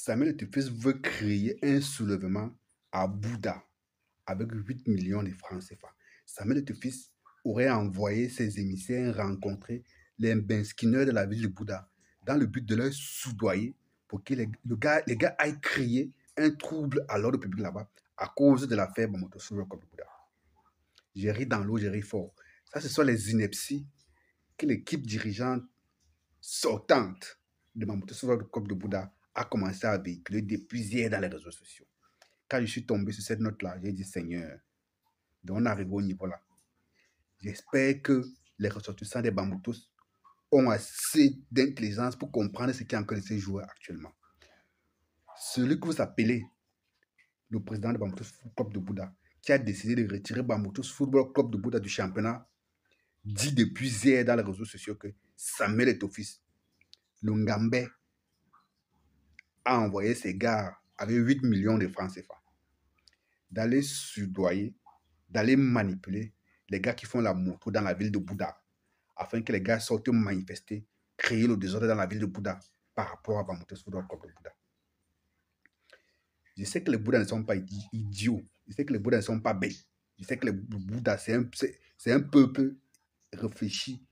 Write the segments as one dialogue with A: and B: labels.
A: Samuel Etofis veut créer un soulèvement à Bouddha avec 8 millions de francs CFA. Samuel Etofis aurait envoyé ses émissaires rencontrer les Benskineurs de la ville de Bouddha dans le but de leur soudoyer pour que les gars aillent créer un trouble à l'ordre public là-bas à cause de l'affaire Bamoto sur le corps de Bouddha. J'ai ri dans l'eau, j'ai ri fort. Ça, ce sont les inepties que l'équipe dirigeante sortante de Mamoto sur le corps de Bouddha a commencé à véhiculer depuis hier dans les réseaux sociaux. Quand je suis tombé sur cette note-là, j'ai dit Seigneur, donc on arrive au niveau là. J'espère que les ressortissants des Bamoutos ont assez d'intelligence pour comprendre ce qui est en train de se jouer actuellement. Celui que vous appelez le président de Bamoutos Football Club de Bouddha, qui a décidé de retirer Bamoutos Football Club de Bouddha du championnat, dit depuis hier dans les réseaux sociaux que Samuel Etofis, le Ngambé, a envoyé ses gars avec 8 millions de francs CFA d'aller soudoyer, d'aller manipuler les gars qui font la moto dans la ville de Bouddha, afin que les gars sortent manifester, créer le désordre dans la ville de Bouddha par rapport à Bamoutos Football Club de Bouddha. Je sais que les Bouddhas ne sont pas idiots, je sais que les Bouddhas ne sont pas bêtes, je sais que les Bouddhas, c'est un peuple réfléchi,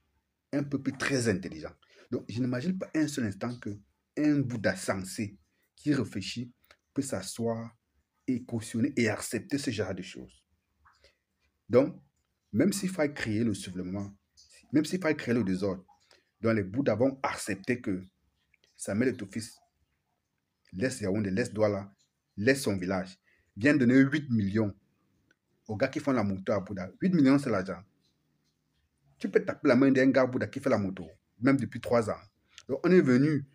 A: un peuple très intelligent. Donc, je n'imagine pas un seul instant qu'un Bouddha sensé qui réfléchit peut s'asseoir et cautionner et accepter ce genre de choses. Donc, même s'il faut créer le soulèvement, même s'il faut créer le désordre, donc les Bouddhas vont accepter que Samuel Etofis laisse Yaoundé, laisse Douala, laisse son village, vient donner 8 millions aux gars qui font la moto à Bouddha. 8 millions, c'est l'argent. Tu peux taper la main d'un gars Bouddha qui fait la moto, même depuis 3 ans. Donc, on est venu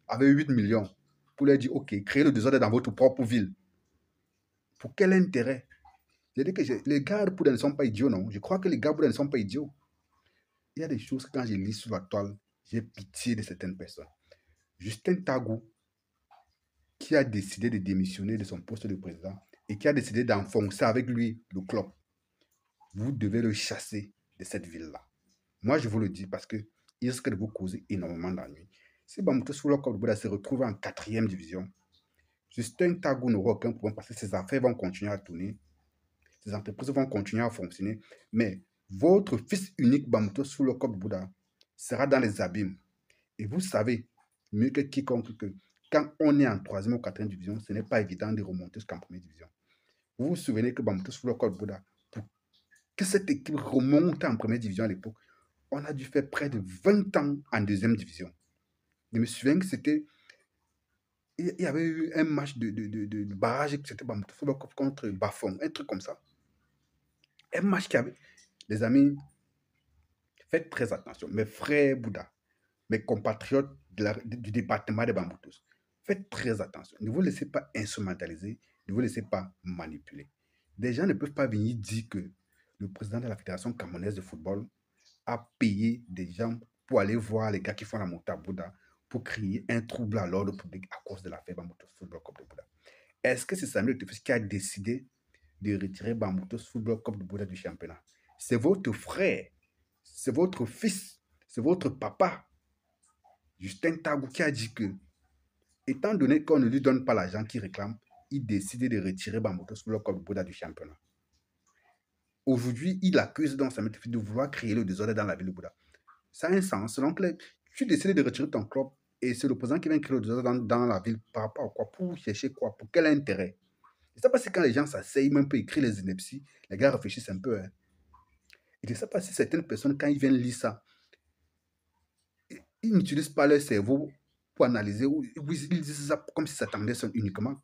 A: avec 8 millions pour leur dire, OK, créez le désordre dans votre propre ville. Pour quel intérêt? J'ai dit que les gars Bouddha ne sont pas idiots, non? Je crois que les gars Bouddha ne sont pas idiots. Il y a des choses que quand je lis sur la toile, j'ai pitié de certaines personnes. Justin Tagou, qui a décidé de démissionner de son poste de président et qui a décidé d'enfoncer avec lui le club, vous devez le chasser de cette ville-là. Moi, je vous le dis parce qu'il risque de vous causer énormément d'ennuis. Si Bamouto Football Club de Bouddha se retrouve en 4e division, Justin Tagou n'aura aucun problème parce que ses affaires vont continuer à tourner, ses entreprises vont continuer à fonctionner, mais votre fils unique Bamouto Football Club de Bouddha sera dans les abîmes. Et vous savez mieux que quiconque que quand on est en 3e ou 4e division, ce n'est pas évident de remonter jusqu'en 1re division. Vous vous souvenez que Bamouto Football Club de Bouddha, pour que cette équipe remonte en 1re division à l'époque, on a dû faire près de 20 ans en 2e division. Je me souviens que c'était... Il y avait eu un match de barrage, c'était Bamouto Football Club contre Bafong, un truc comme ça. Un match qui avait... Les amis, faites très attention. Mes frères Bouddha, mes compatriotes du département de Bamboutos, faites très attention. Ne vous laissez pas instrumentaliser, ne vous laissez pas manipuler. Des gens ne peuvent pas venir dire que le président de la Fédération camerounaise de football a payé des gens pour aller voir les gars qui font la moto à Bouddha pour créer un trouble à l'ordre public à cause de l'affaire Bamoutos Football Club de Bouddha. Est-ce que c'est Samuel Etofis qui a décidé de retirer Bamoutos Football Club de Bouddha du championnat? C'est votre frère, c'est votre fils, c'est votre papa, Justin Tagou, qui a dit que, étant donné qu'on ne lui donne pas l'argent qu'il réclame, il décide de retirer Bamoutos Football Club de Bouddha du championnat. Aujourd'hui, il accuse donc Samuel Etofis de vouloir créer le désordre dans la ville de Bouddha. Ça a un sens. Donc, tu décides de retirer ton club et c'est le président qui vient créer le désordre dans la ville par rapport à quoi? Pour chercher quoi? Pour quel intérêt? Et ça passe quand les gens s'asseyent, même pour écrire les inepties, les gars réfléchissent un peu. Hein. Et je ne sais pas si certaines personnes, quand ils viennent lire ça, ils n'utilisent pas leur cerveau pour analyser ou ils disent ça comme si ça tendait uniquement.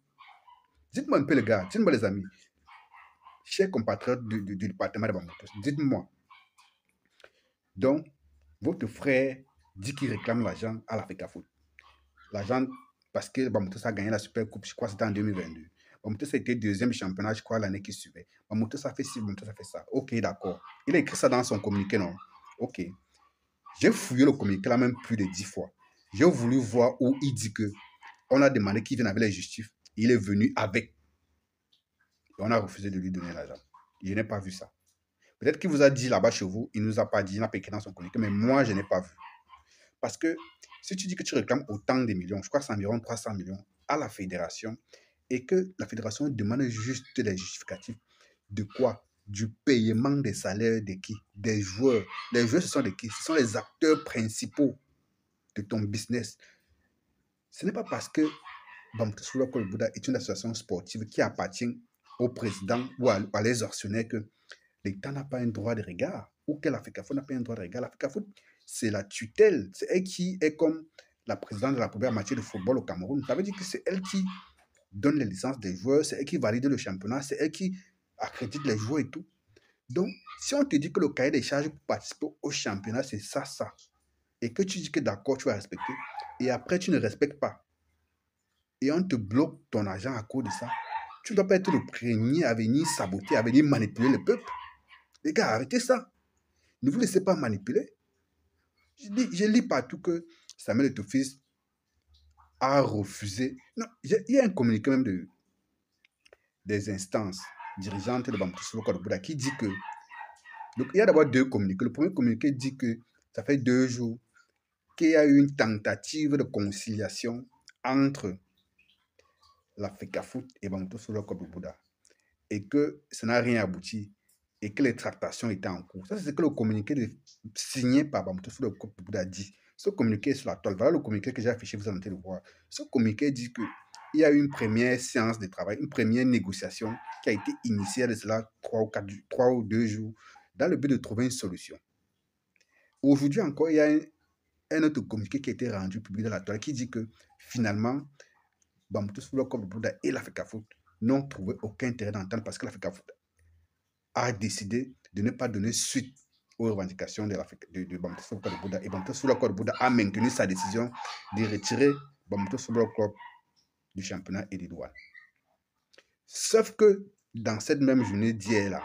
A: Dites-moi un peu, les gars, dites-moi, les amis, chers compatriotes du département de Bamoutos, dites-moi. Donc, votre frère dit qu'il réclame l'argent à l'Africa Foot. L'argent, parce que Bamoutos a gagné la Super Coupe, je crois que c'était en 2022. Bamoutos a été 2e championnat, je crois, l'année qui suivait. Bamoutos a fait ci, Bamoutos a fait ça. Ok, d'accord. Il a écrit ça dans son communiqué, non? Ok. J'ai fouillé le communiqué là même plus de 10 fois. J'ai voulu voir où il dit que on a demandé qu'il vienne avec les justifs. Il est venu avec. Et on a refusé de lui donner l'argent. Je n'ai pas vu ça. Peut-être qu'il vous a dit là-bas chez vous, il ne nous a pas dit, il n'a pas écrit dans son communiqué, mais moi, je n'ai pas vu. Parce que si tu dis que tu réclames autant de millions, je crois que c'est environ 300 millions à la fédération et que la fédération demande juste des justificatifs de quoi? Du paiement des salaires de qui? Des joueurs. Les joueurs, ce sont de qui? Ce sont les acteurs principaux de ton business. Ce n'est pas parce que Bamoutou Football Club Bouddha est une association sportive qui appartient au président ou à les actionnaires que l'État n'a pas un droit de regard ou que la FECAFOOT n'a pas un droit de regard. La FECAFOOT, c'est la tutelle. C'est elle qui est comme la présidente de la première matière de football au Cameroun. Ça veut dire que c'est elle qui donne les licences des joueurs, c'est elle qui valide le championnat, c'est elle qui accrédite les joueurs et tout. Donc, si on te dit que le cahier des charges pour participer au championnat, c'est ça, et que tu dis que d'accord, tu vas respecter, et après tu ne respectes pas, et on te bloque ton argent à cause de ça, tu ne dois pas être le premier à venir saboter, à venir manipuler le peuple. Les gars, arrêtez ça. Ne vous laissez pas manipuler. Je lis partout que Samuel Eto'o a refusé. Non, il y a un communiqué même des instances dirigeantes de Bamoutou Football Club Bouddha qui dit que. Donc, il y a d'abord deux communiqués. Le premier communiqué dit que ça fait 2 jours qu'il y a eu une tentative de conciliation entre la FECAFOOT et Bamoutou Football Club Bouddha et que ça n'a rien abouti et que les tractations étaient en cours. Ça, c'est ce que le communiqué signé par Bamoutou Football Club Bouddha dit. Ce communiqué est sur la toile. Voilà le communiqué que j'ai affiché, vous allez le voir. Ce communiqué dit que il y a eu une première séance de travail, une première négociation qui a été initiée de cela 3 ou 2 jours dans le but de trouver une solution. Aujourd'hui encore, il y a un autre communiqué qui a été rendu public dans la toile qui dit que finalement, Bamoutou Football Club Bouddha et la FECAFOOT n'ont trouvé aucun intérêt d'entendre parce que la FECAFOOT a décidé de ne pas donner suite aux revendications de Bamoutou Football Club Bouddha. Et Bamoutou Football Club Bouddha a maintenu sa décision de retirer Bamoutou Football Club du championnat et des douanes. Sauf que dans cette même journée d'hier-là,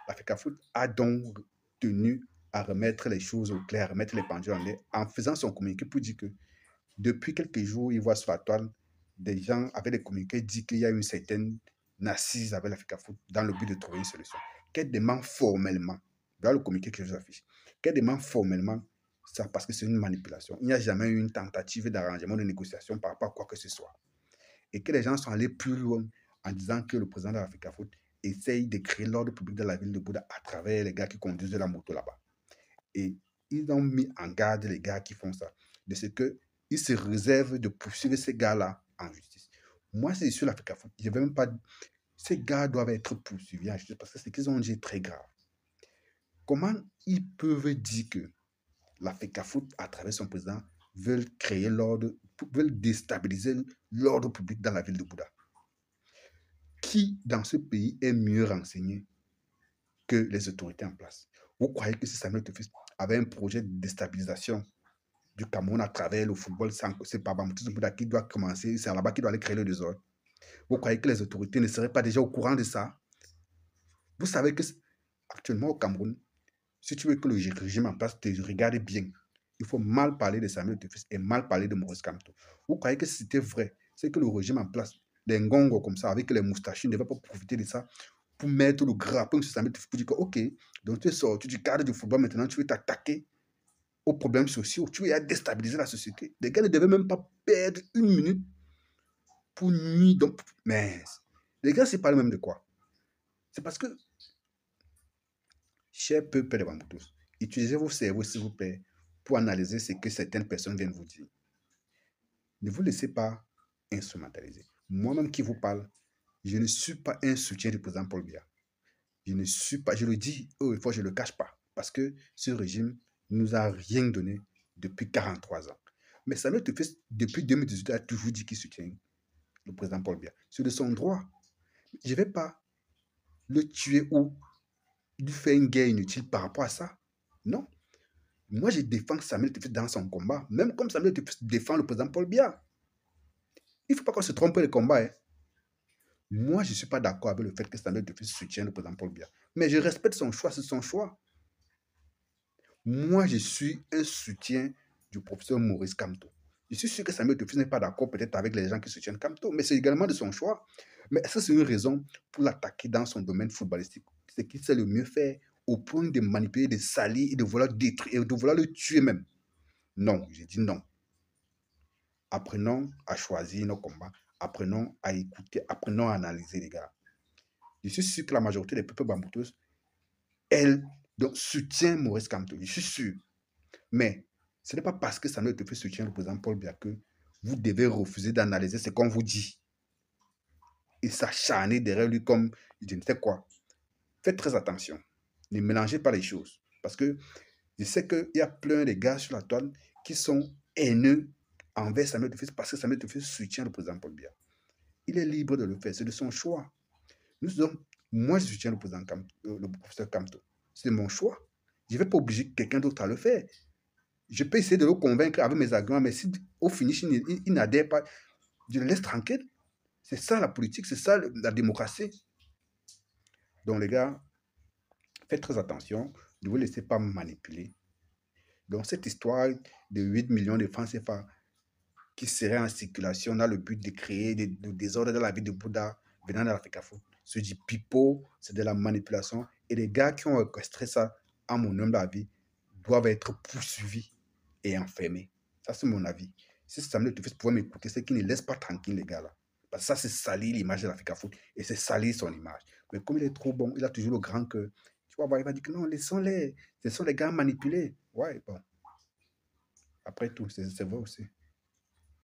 A: la FECAFOOT a donc tenu à remettre les choses au clair, à remettre les pendules en l'air, en faisant son communiqué pour dire que depuis quelques jours, il voit sur la toile des gens avec des communiqués disent qu'il y a une certaine assise avec la FECAFOOT dans le but de trouver une solution. Qu'elle demande formellement, dans le communiqué que je vous affiche, qu'elle demande formellement ça parce que c'est une manipulation. Il n'y a jamais eu une tentative d'arrangement, de négociation par rapport à quoi que ce soit. Et que les gens sont allés plus loin en disant que le président de la FECAFOOT essaye de créer l'ordre public de la ville de Bouddha à travers les gars qui conduisent de la moto là-bas. Et ils ont mis en garde les gars qui font ça, de ce qu'ils se réservent de poursuivre ces gars-là en justice. Moi, c'est sur la FECAFOOT. Je ne vais même pas. Ces gars doivent être poursuivis en justice parce que ce qu'ils ont dit est très grave. Comment ils peuvent dire que la FECAFOOT, à travers son président, veulent créer l'ordre, veulent déstabiliser l'ordre public dans la ville de Bouddha? Qui dans ce pays est mieux renseigné que les autorités en place? Vous croyez que si Samuel Eto'o avait un projet de déstabilisation du Cameroun à travers le football, c'est pas Bamoutou Bouddha qui doit commencer, c'est là-bas qui doit aller créer le désordre? Vous croyez que les autorités ne seraient pas déjà au courant de ça? Vous savez que actuellement au Cameroun, si tu veux que le régime en place te regarde bien, il faut mal parler de Samuel Eto'o et mal parler de Maurice Kamto. Vous croyez que si c'était vrai, c'est que le régime en place, les ngongos comme ça, avec les moustachus, ne va pas profiter de ça pour mettre le grappin sur Samuel Eto'o pour dire que, ok, donc tu es sorti du cadre du football, maintenant tu veux t'attaquer aux problèmes sociaux, tu veux déstabiliser la société. Les gars ne devaient même pas perdre une minute pour nuire. Donc, mais les gars, c'est pas le même de quoi? C'est parce que, cher peuple de Bamboutous, utilisez vos cerveaux, s'il vous plaît, pour analyser ce que certaines personnes viennent vous dire. Ne vous laissez pas instrumentaliser. Moi-même qui vous parle, je ne suis pas un soutien du président Paul Biya. Je ne suis pas, je le dis haut et fort, je ne le cache pas. Parce que ce régime ne nous a rien donné depuis 43 ans. Mais Samuel Eto'o, depuis 2018, a toujours dit qu'il soutient le président Paul Biya. C'est de son droit. Je ne vais pas le tuer ou lui faire une guerre inutile par rapport à ça. Non. Moi, je défends Samuel Eto'o dans son combat, même comme Samuel Eto'o défend le président Paul Biya. Il ne faut pas qu'on se trompe le combat. Hein. Moi, je ne suis pas d'accord avec le fait que Samuel Eto'o soutienne le président Paul Biya. Mais je respecte son choix, c'est son choix. Moi, je suis un soutien du professeur Maurice Kamto. Je suis sûr que Samuel Eto'o n'est pas d'accord peut-être avec les gens qui soutiennent Kamto, mais c'est également de son choix. Mais est-ce que c'est une raison pour l'attaquer dans son domaine footballistique? C'est qu'il sait le mieux faire au point de manipuler, de salir et de vouloir détruire et de vouloir le tuer même. Non, j'ai dit non. Apprenons à choisir nos combats. Apprenons à écouter. Apprenons à analyser, les gars. Je suis sûr que la majorité des peuples bamboutous, elle, donc, soutient Maurice Kamto. Je suis sûr. Mais ce n'est pas parce que Samuel Etoffe soutient le président Paul Biya que vous devez refuser d'analyser ce qu'on vous dit et s'acharner derrière lui comme je ne sais quoi. Faites très attention. Ne mélangez pas les choses. Parce que je sais qu'il y a plein de gars sur la toile qui sont haineux envers Samuel Etoffe parce que Samuel Etoffe soutient le président Paul Biya. Il est libre de le faire. C'est de son choix. Nous sommes, moi, je soutiens le président le professeur Kamto. C'est mon choix. Je ne vais pas obliger quelqu'un d'autre à le faire. Je peux essayer de le convaincre avec mes arguments, mais si au finish, il n'adhère pas, je le laisse tranquille. C'est ça la politique, c'est ça la démocratie. Donc, les gars, faites très attention. Ne vous laissez pas manipuler. Donc, cette histoire de 8 millions de francs CFA qui serait en circulation dans le but de créer des désordres dans la vie de Bouddha venant de l'Africafoot, se dit pipeau, c'est de la manipulation. Et les gars qui ont orchestré ça, à mon humble avis, doivent être poursuivis et enfermés. Ça, c'est mon avis. Si Samuel Etoffe pouvait m'écouter, c'est qu'il ne laisse pas tranquille les gars là. Parce que ça, c'est salir l'image de l'Africafoot et c'est salir son image. Mais comme il est trop bon, il a toujours le grand cœur. Tu vois, il va dire que non, laissons-les. Ce sont les gars manipulés. Ouais, bon. Après tout, c'est vrai aussi.